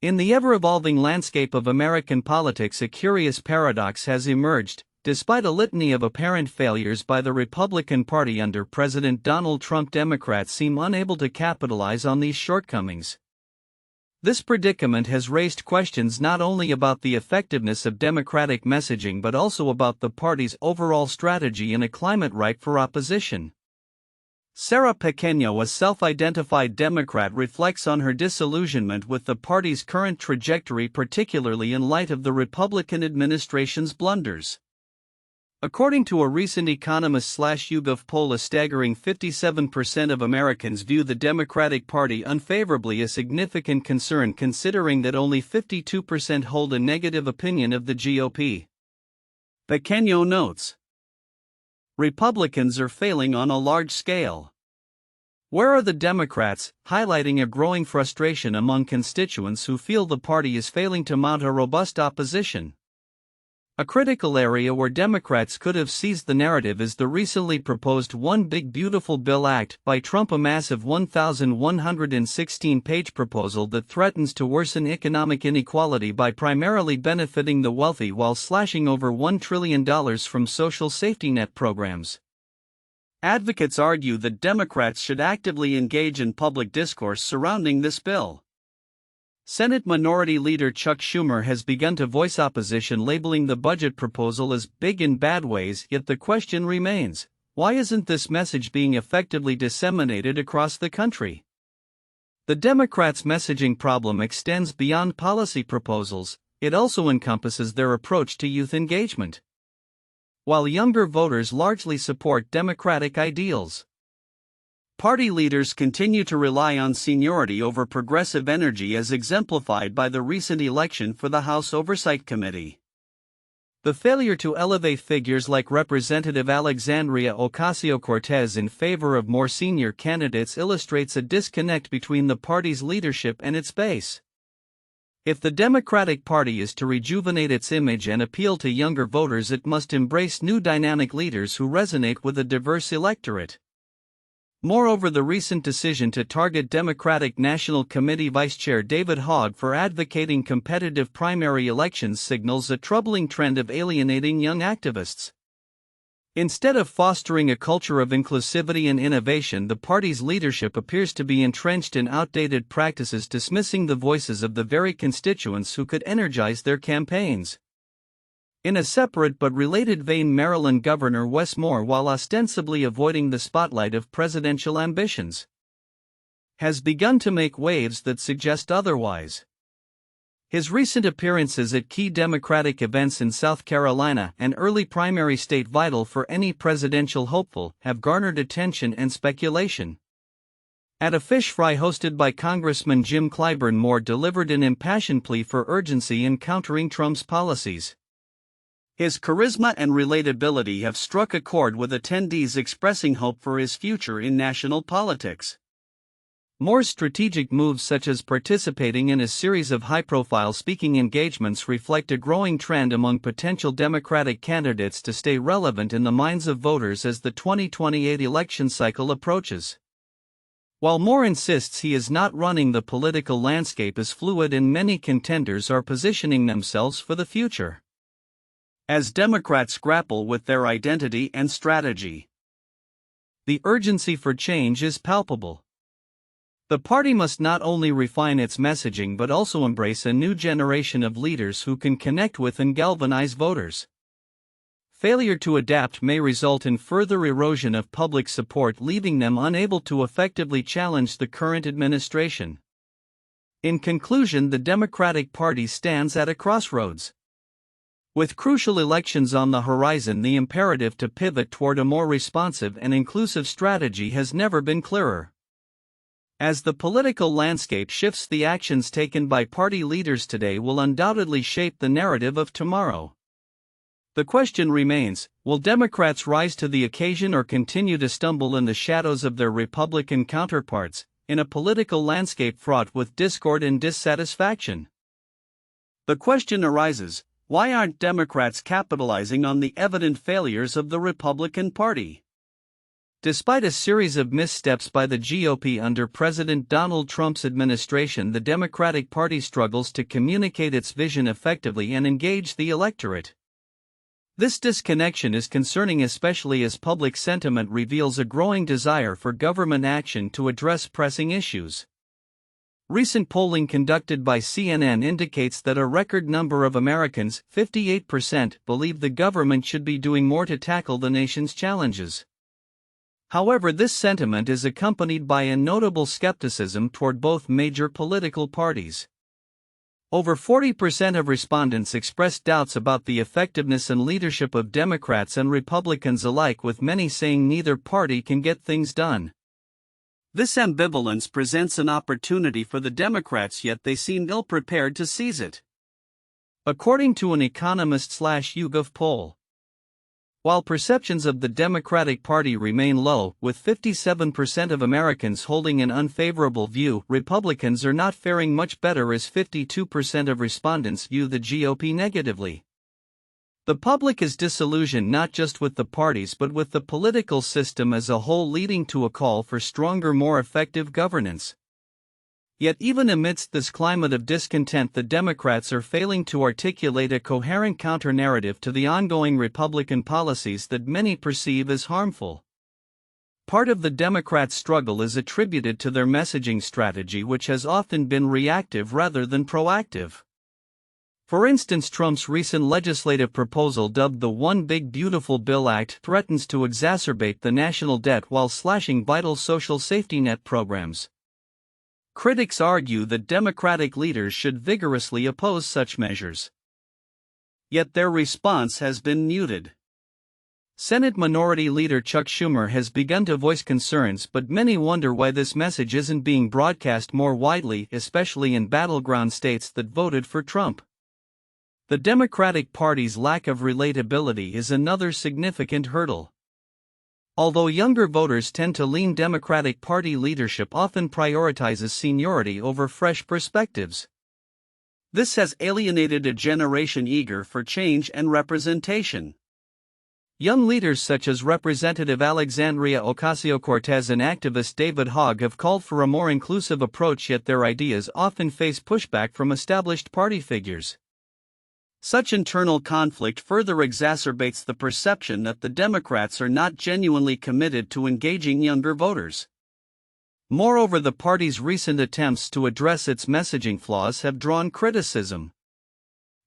In the ever-evolving landscape of American politics, a curious paradox has emerged. Despite a litany of apparent failures by the Republican Party under President Donald Trump, Democrats seem unable to capitalize on these shortcomings. This predicament has raised questions not only about the effectiveness of Democratic messaging but also about the party's overall strategy in a climate ripe for opposition. Sara Pequeño, a self-identified Democrat, reflects on her disillusionment with the party's current trajectory, particularly in light of the Republican administration's blunders. According to a recent Economist/YouGov poll, a staggering 57% of Americans view the Democratic Party unfavorably, a significant concern considering that only 52% hold a negative opinion of the GOP. Pequeño notes, Republicans are failing on a large scale. Where are the Democrats, highlighting a growing frustration among constituents who feel the party is failing to mount a robust opposition. A critical area where Democrats could have seized the narrative is the recently proposed One Big Beautiful Bill Act by Trump, a massive 1,116-page proposal that threatens to worsen economic inequality by primarily benefiting the wealthy while slashing over $1 trillion from social safety net programs. Advocates argue that Democrats should actively engage in public discourse surrounding this bill. Senate Minority Leader Chuck Schumer has begun to voice opposition, labeling the budget proposal as big in bad ways, yet the question remains, why isn't this message being effectively disseminated across the country? The Democrats' messaging problem extends beyond policy proposals, it also encompasses their approach to youth engagement. While younger voters largely support Democratic ideals, party leaders continue to rely on seniority over progressive energy, as exemplified by the recent election for the House Oversight Committee. The failure to elevate figures like Representative Alexandria Ocasio-Cortez in favor of more senior candidates illustrates a disconnect between the party's leadership and its base. If the Democratic Party is to rejuvenate its image and appeal to younger voters, it must embrace new dynamic leaders who resonate with a diverse electorate. Moreover, the recent decision to target Democratic National Committee Vice Chair David Hogg for advocating competitive primary elections signals a troubling trend of alienating young activists. Instead of fostering a culture of inclusivity and innovation, the party's leadership appears to be entrenched in outdated practices, dismissing the voices of the very constituents who could energize their campaigns. In a separate but related vein, Maryland Governor Wes Moore, while ostensibly avoiding the spotlight of presidential ambitions, has begun to make waves that suggest otherwise. His recent appearances at key Democratic events in South Carolina, an early primary state vital for any presidential hopeful, have garnered attention and speculation. At a fish fry hosted by Congressman Jim Clyburn, Moore delivered an impassioned plea for urgency in countering Trump's policies. His charisma and relatability have struck a chord with attendees, expressing hope for his future in national politics. Moore's strategic moves, such as participating in a series of high-profile speaking engagements, reflect a growing trend among potential Democratic candidates to stay relevant in the minds of voters as the 2028 election cycle approaches. While Moore insists he is not running, the political landscape is fluid and many contenders are positioning themselves for the future as Democrats grapple with their identity and strategy. The urgency for change is palpable. The party must not only refine its messaging but also embrace a new generation of leaders who can connect with and galvanize voters. Failure to adapt may result in further erosion of public support, leaving them unable to effectively challenge the current administration. In conclusion, the Democratic Party stands at a crossroads. With crucial elections on the horizon, the imperative to pivot toward a more responsive and inclusive strategy has never been clearer. As the political landscape shifts, the actions taken by party leaders today will undoubtedly shape the narrative of tomorrow. The question remains, will Democrats rise to the occasion or continue to stumble in the shadows of their Republican counterparts, in a political landscape fraught with discord and dissatisfaction? The question arises, why aren't Democrats capitalizing on the evident failures of the Republican Party? Despite a series of missteps by the GOP under President Donald Trump's administration, the Democratic Party struggles to communicate its vision effectively and engage the electorate. This disconnection is concerning, especially as public sentiment reveals a growing desire for government action to address pressing issues. Recent polling conducted by CNN indicates that a record number of Americans, 58%, believe the government should be doing more to tackle the nation's challenges. However, this sentiment is accompanied by a notable skepticism toward both major political parties. Over 40% of respondents expressed doubts about the effectiveness and leadership of Democrats and Republicans alike, with many saying neither party can get things done. This ambivalence presents an opportunity for the Democrats, yet they seem ill-prepared to seize it. According to an Economist/YouGov poll, while perceptions of the Democratic Party remain low, with 57% of Americans holding an unfavorable view, Republicans are not faring much better, as 52% of respondents view the GOP negatively. The public is disillusioned not just with the parties but with the political system as a whole, leading to a call for stronger, more effective governance. Yet even amidst this climate of discontent, the Democrats are failing to articulate a coherent counter-narrative to the ongoing Republican policies that many perceive as harmful. Part of the Democrats' struggle is attributed to their messaging strategy, which has often been reactive rather than proactive. For instance, Trump's recent legislative proposal, dubbed the One Big Beautiful Bill Act, threatens to exacerbate the national debt while slashing vital social safety net programs. Critics argue that Democratic leaders should vigorously oppose such measures. Yet their response has been muted. Senate Minority Leader Chuck Schumer has begun to voice concerns, but many wonder why this message isn't being broadcast more widely, especially in battleground states that voted for Trump. The Democratic Party's lack of relatability is another significant hurdle. Although younger voters tend to lean, Democratic Party leadership often prioritizes seniority over fresh perspectives. This has alienated a generation eager for change and representation. Young leaders such as Representative Alexandria Ocasio-Cortez and activist David Hogg have called for a more inclusive approach, yet their ideas often face pushback from established party figures. Such internal conflict further exacerbates the perception that the Democrats are not genuinely committed to engaging younger voters. Moreover, the party's recent attempts to address its messaging flaws have drawn criticism.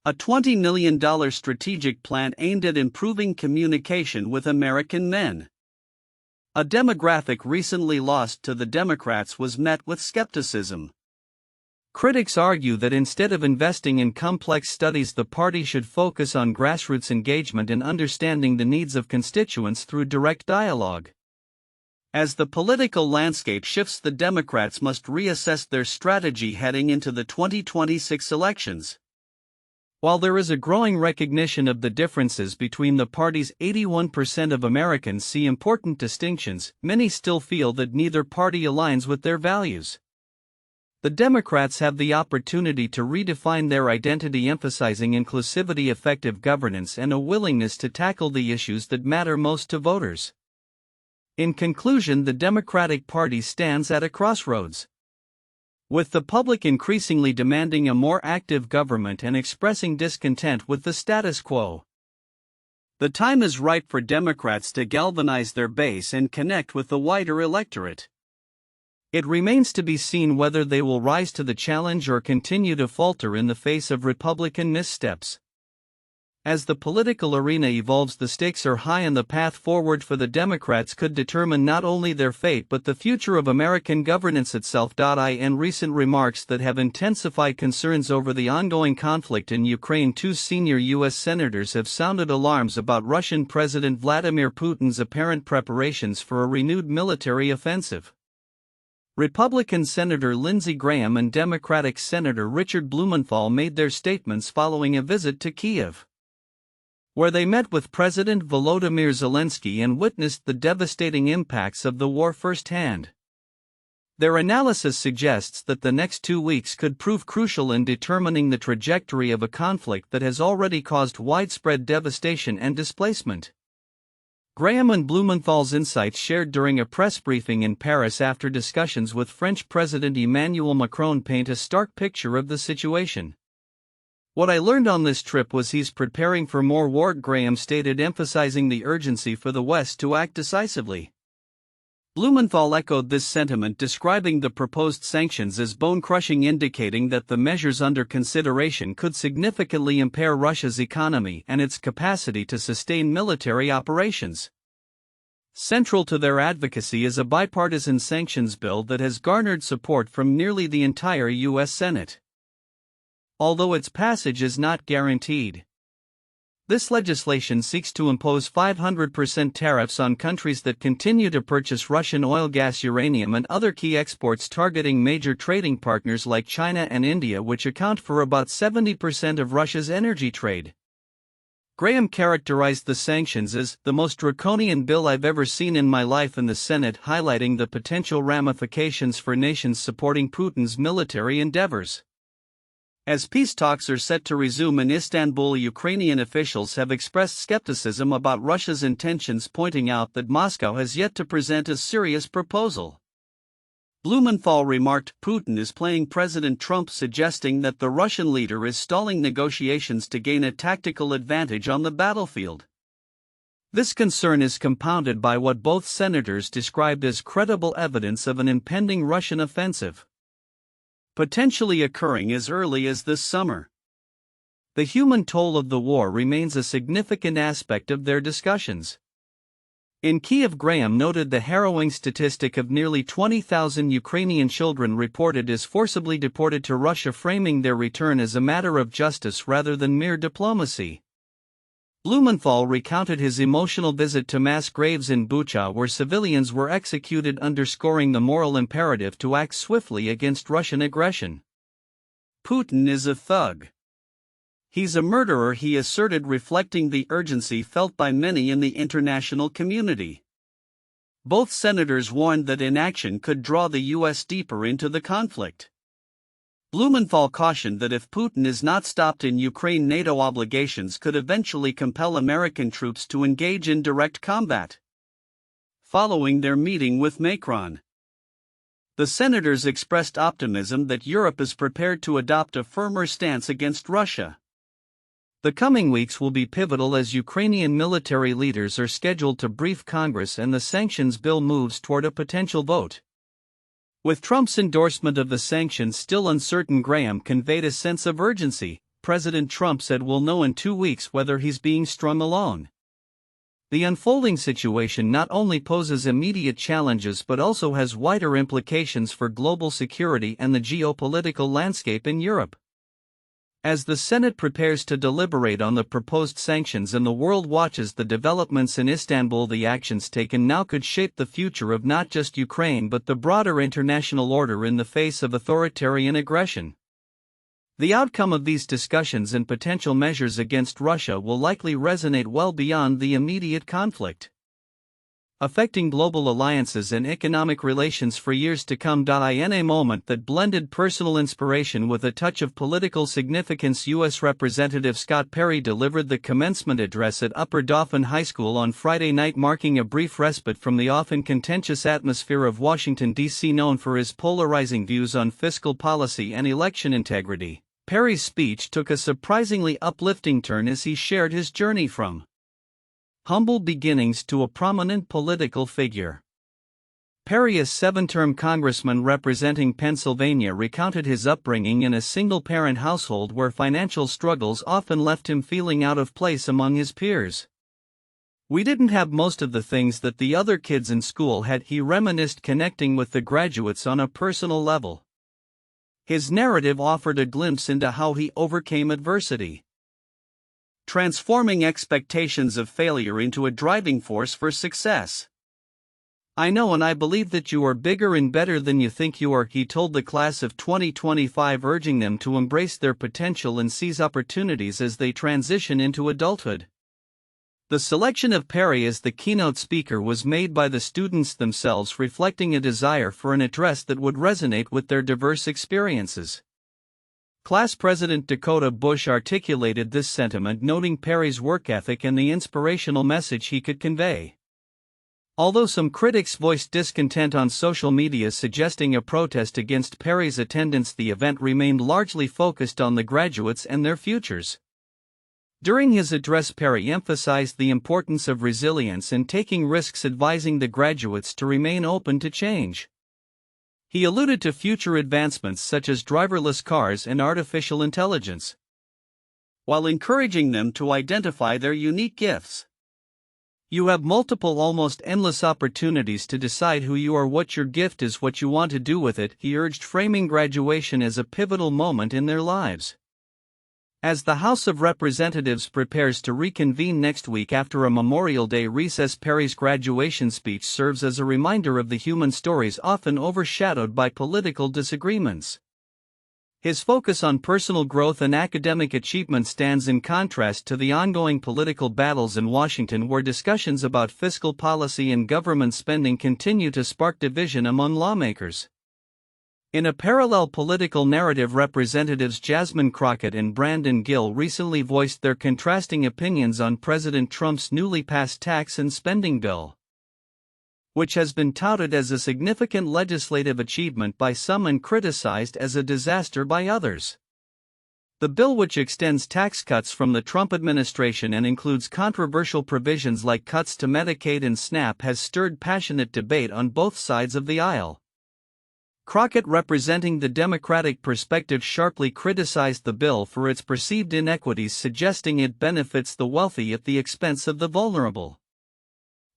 A $20 million strategic plan aimed at improving communication with American men, a demographic recently lost to the Democrats, was met with skepticism. Critics argue that instead of investing in complex studies, the party should focus on grassroots engagement and understanding the needs of constituents through direct dialogue. As the political landscape shifts, the Democrats must reassess their strategy heading into the 2026 elections. While there is a growing recognition of the differences between the parties, 81% of Americans see important distinctions. Many still feel that neither party aligns with their values. The Democrats have the opportunity to redefine their identity, emphasizing inclusivity, effective governance, and a willingness to tackle the issues that matter most to voters. In conclusion, the Democratic Party stands at a crossroads. With the public increasingly demanding a more active government and expressing discontent with the status quo, the time is ripe for Democrats to galvanize their base and connect with the wider electorate. It remains to be seen whether they will rise to the challenge or continue to falter in the face of Republican missteps. As the political arena evolves, the stakes are high, and the path forward for the Democrats could determine not only their fate but the future of American governance itself. In recent remarks that have intensified concerns over the ongoing conflict in Ukraine, two senior U.S. senators have sounded alarms about Russian President Vladimir Putin's apparent preparations for a renewed military offensive. Republican Senator Lindsey Graham and Democratic Senator Richard Blumenthal made their statements following a visit to Kyiv, where they met with President Volodymyr Zelensky and witnessed the devastating impacts of the war firsthand. Their analysis suggests that the next 2 weeks could prove crucial in determining the trajectory of a conflict that has already caused widespread devastation and displacement. Graham and Blumenthal's insights shared during a press briefing in Paris after discussions with French President Emmanuel Macron paint a stark picture of the situation. "What I learned on this trip was he's preparing for more war," Graham stated, emphasizing the urgency for the West to act decisively. Blumenthal echoed this sentiment, describing the proposed sanctions as bone-crushing, indicating that the measures under consideration could significantly impair Russia's economy and its capacity to sustain military operations. Central to their advocacy is a bipartisan sanctions bill that has garnered support from nearly the entire U.S. Senate, although its passage is not guaranteed. This legislation seeks to impose 500% tariffs on countries that continue to purchase Russian oil, gas, uranium, and other key exports, targeting major trading partners like China and India, which account for about 70% of Russia's energy trade. Graham characterized the sanctions as "the most draconian bill I've ever seen in my life" in the Senate, highlighting the potential ramifications for nations supporting Putin's military endeavors. As peace talks are set to resume in Istanbul, Ukrainian officials have expressed skepticism about Russia's intentions, pointing out that Moscow has yet to present a serious proposal. Blumenthal remarked, "Putin is playing President Trump, suggesting that the Russian leader is stalling negotiations to gain a tactical advantage on the battlefield." This concern is compounded by what both senators described as credible evidence of an impending Russian offensive, potentially occurring as early as this summer. The human toll of the war remains a significant aspect of their discussions. In Kiev, Graham noted the harrowing statistic of nearly 20,000 Ukrainian children reported as forcibly deported to Russia, framing their return as a matter of justice rather than mere diplomacy. Blumenthal recounted his emotional visit to mass graves in Bucha, where civilians were executed, underscoring the moral imperative to act swiftly against Russian aggression. "Putin is a thug. He's a murderer," he asserted, reflecting the urgency felt by many in the international community. Both senators warned that inaction could draw the U.S. deeper into the conflict. Blumenthal cautioned that if Putin is not stopped in Ukraine, NATO obligations could eventually compel American troops to engage in direct combat. Following their meeting with Macron, the senators expressed optimism that Europe is prepared to adopt a firmer stance against Russia. The coming weeks will be pivotal as Ukrainian military leaders are scheduled to brief Congress and the sanctions bill moves toward a potential vote. With Trump's endorsement of the sanctions still uncertain, Graham conveyed a sense of urgency. President Trump said we'll know in 2 weeks whether he's being strung along. The unfolding situation not only poses immediate challenges but also has wider implications for global security and the geopolitical landscape in Europe. As the Senate prepares to deliberate on the proposed sanctions and the world watches the developments in Istanbul, the actions taken now could shape the future of not just Ukraine but the broader international order in the face of authoritarian aggression. The outcome of these discussions and potential measures against Russia will likely resonate well beyond the immediate conflict, affecting global alliances and economic relations for years to come. In a moment that blended personal inspiration with a touch of political significance, U.S. Representative Scott Perry delivered the commencement address at Upper Dauphin High School on Friday night, marking a brief respite from the often contentious atmosphere of Washington, D.C. Known for his polarizing views on fiscal policy and election integrity, Perry's speech took a surprisingly uplifting turn as he shared his journey from humble beginnings to a prominent political figure. Perry, a 7-term congressman representing Pennsylvania, recounted his upbringing in a single-parent household where financial struggles often left him feeling out of place among his peers. "We didn't have most of the things that the other kids in school had," he reminisced, connecting with the graduates on a personal level. His narrative offered a glimpse into how he overcame adversity, transforming expectations of failure into a driving force for success. "I know and I believe that you are bigger and better than you think you are," he told the class of 2025, urging them to embrace their potential and seize opportunities as they transition into adulthood. The selection of Perry as the keynote speaker was made by the students themselves, reflecting a desire for an address that would resonate with their diverse experiences. Class President Dakota Bush articulated this sentiment, noting Perry's work ethic and the inspirational message he could convey. Although some critics voiced discontent on social media suggesting a protest against Perry's attendance, the event remained largely focused on the graduates and their futures. During his address, Perry emphasized the importance of resilience and taking risks, advising the graduates to remain open to change. He alluded to future advancements such as driverless cars and artificial intelligence, while encouraging them to identify their unique gifts. You have multiple, almost endless opportunities to decide who you are, what your gift is, what you want to do with it, he urged, framing graduation as a pivotal moment in their lives. As the House of Representatives prepares to reconvene next week after a Memorial Day recess, Perry's graduation speech serves as a reminder of the human stories often overshadowed by political disagreements. His focus on personal growth and academic achievement stands in contrast to the ongoing political battles in Washington, where discussions about fiscal policy and government spending continue to spark division among lawmakers. In a parallel political narrative, Representatives Jasmine Crockett and Brandon Gill recently voiced their contrasting opinions on President Trump's newly passed tax and spending bill, which has been touted as a significant legislative achievement by some and criticized as a disaster by others. The bill, which extends tax cuts from the Trump administration and includes controversial provisions like cuts to Medicaid and SNAP, has stirred passionate debate on both sides of the aisle. Crockett, representing the Democratic perspective, sharply criticized the bill for its perceived inequities, suggesting it benefits the wealthy at the expense of the vulnerable.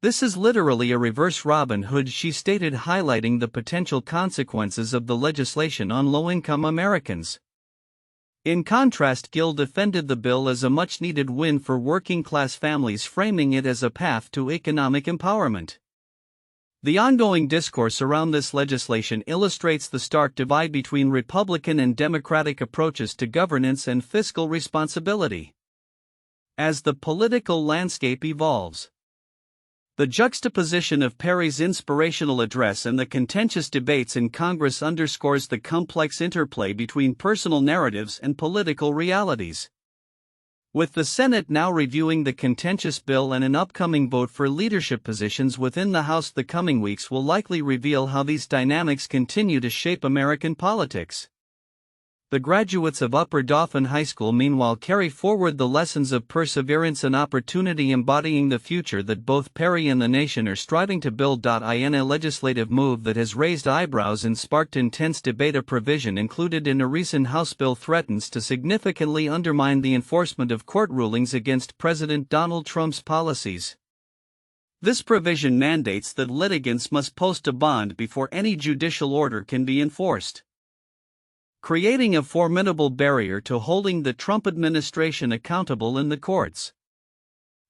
"This is literally a reverse Robin Hood," she stated, highlighting the potential consequences of the legislation on low-income Americans. In contrast, Gill defended the bill as a much-needed win for working-class families, framing it as a path to economic empowerment. The ongoing discourse around this legislation illustrates the stark divide between Republican and Democratic approaches to governance and fiscal responsibility. As the political landscape evolves, the juxtaposition of Perry's inspirational address and the contentious debates in Congress underscores the complex interplay between personal narratives and political realities. With the Senate now reviewing the contentious bill and an upcoming vote for leadership positions within the House, the coming weeks will likely reveal how these dynamics continue to shape American politics. The graduates of Upper Dauphin High School, meanwhile, carry forward the lessons of perseverance and opportunity, embodying the future that both Perry and the nation are striving to build. In a legislative move that has raised eyebrows and sparked intense debate, a provision included in a recent House bill threatens to significantly undermine the enforcement of court rulings against President Donald Trump's policies. This provision mandates that litigants must post a bond before any judicial order can be enforced, creating a formidable barrier to holding the Trump administration accountable in the courts.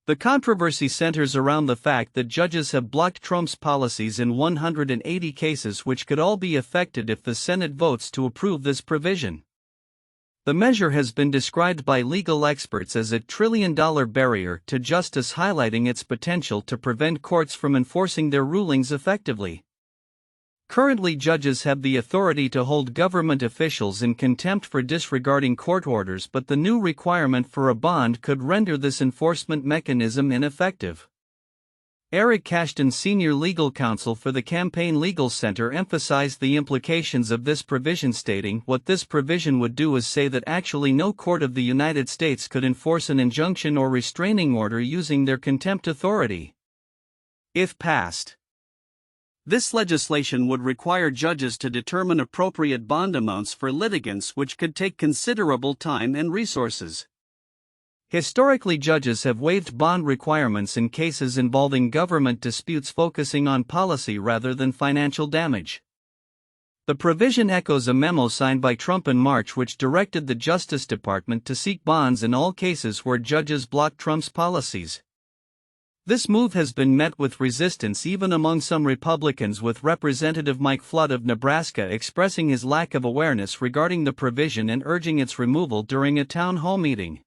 The controversy centers around the fact that judges have blocked Trump's policies in 180 cases, which could all be affected if the Senate votes to approve this provision. The measure has been described by legal experts as a $1 trillion barrier to justice, highlighting its potential to prevent courts from enforcing their rulings effectively. Currently, judges have the authority to hold government officials in contempt for disregarding court orders, but the new requirement for a bond could render this enforcement mechanism ineffective. Eric Cashton, senior legal counsel for the Campaign Legal Center, emphasized the implications of this provision, stating, "What this provision would do is say that actually no court of the United States could enforce an injunction or restraining order using their contempt authority." If passed, this legislation would require judges to determine appropriate bond amounts for litigants, which could take considerable time and resources. Historically, judges have waived bond requirements in cases involving government disputes focusing on policy rather than financial damage. The provision echoes a memo signed by Trump in March, which directed the Justice Department to seek bonds in all cases where judges blocked Trump's policies. This move has been met with resistance even among some Republicans, with Representative Mike Flood of Nebraska expressing his lack of awareness regarding the provision and urging its removal during a town hall meeting.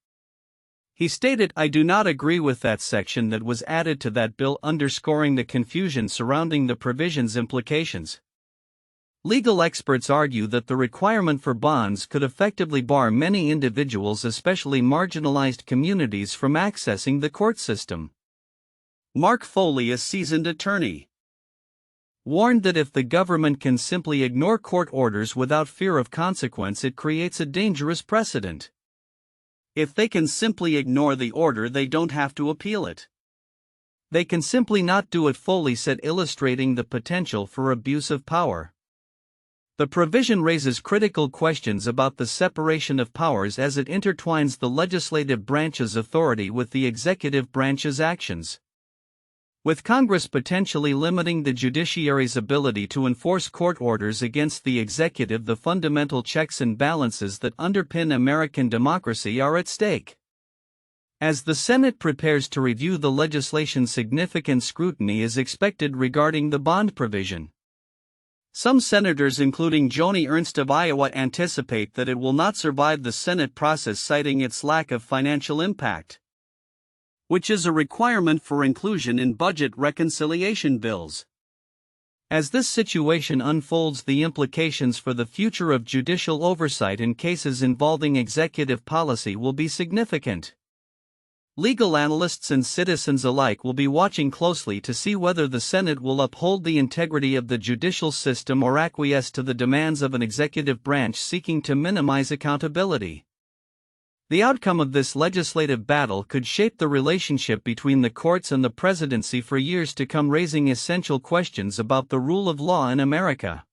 He stated, "I do not agree with that section that was added to that bill," underscoring the confusion surrounding the provision's implications. Legal experts argue that the requirement for bonds could effectively bar many individuals, especially marginalized communities, from accessing the court system. Mark Foley, a seasoned attorney, warned that if the government can simply ignore court orders without fear of consequence, it creates a dangerous precedent. If they can simply ignore the order, they don't have to appeal it. They can simply not do it, Foley said, illustrating the potential for abuse of power. The provision raises critical questions about the separation of powers as it intertwines the legislative branch's authority with the executive branch's actions. With Congress potentially limiting the judiciary's ability to enforce court orders against the executive, the fundamental checks and balances that underpin American democracy are at stake. As the Senate prepares to review the legislation, significant scrutiny is expected regarding the bond provision. Some senators, including Joni Ernst of Iowa, anticipate that it will not survive the Senate process, citing its lack of financial impact, which is a requirement for inclusion in budget reconciliation bills. As this situation unfolds, the implications for the future of judicial oversight in cases involving executive policy will be significant. Legal analysts and citizens alike will be watching closely to see whether the Senate will uphold the integrity of the judicial system or acquiesce to the demands of an executive branch seeking to minimize accountability. The outcome of this legislative battle could shape the relationship between the courts and the presidency for years to come, raising essential questions about the rule of law in America.